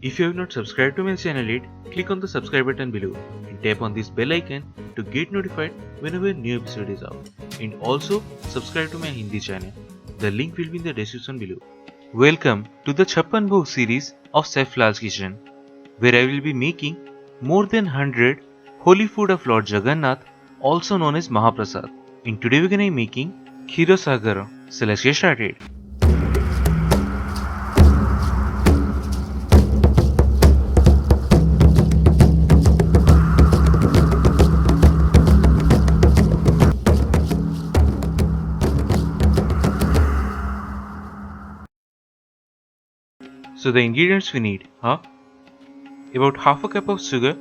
If you have not subscribed to my channel yet, click on the subscribe button below and tap on this bell icon to get notified whenever a new episode is out. And also subscribe to my Hindi channel. The link will be in the description below. Welcome to the CHAPPAN BHOG series of Chef Lall's kitchen, where I will be making more than 100 holy food of Lord Jagannath, also known as Mahaprasad. And today we are going to be making KHIRA SAGARA. So let's get started. So the ingredients we need are about half a cup of sugar.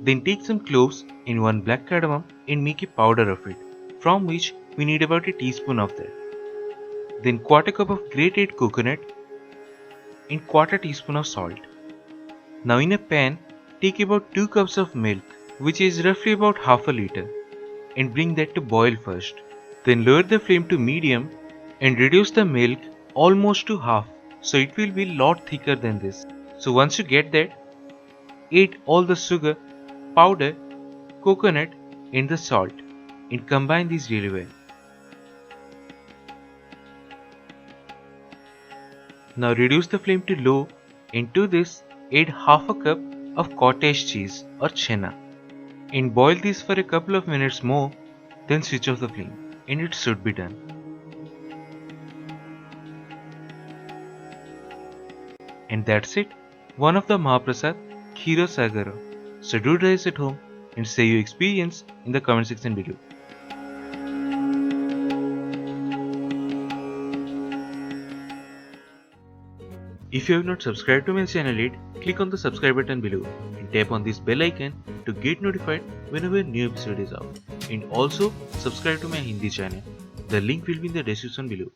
Then take some cloves and one black cardamom and make a powder of it, from which we need about a teaspoon of that. Then quarter cup of grated coconut and quarter teaspoon of salt. Now in a pan, take about 2 cups of milk, which is roughly about half a liter, and bring that to boil first. Then lower the flame to medium and reduce the milk almost to half, so it will be lot thicker than this. So once you get that, add all the sugar, powder, coconut and the salt and combine these really well. Now reduce the flame to low and to this add half a cup of cottage cheese or Chena and boil this for a couple of minutes more, then switch off the flame and it should be done. And that's it, one of the Mahaprasad KHIRA SAGARA. So do try this at home and say your experience in the comment section below. If you have not subscribed to my channel yet, click on the subscribe button below and tap on this bell icon to get notified whenever a new episode is out. And also subscribe to my Hindi channel. The link will be in the description below.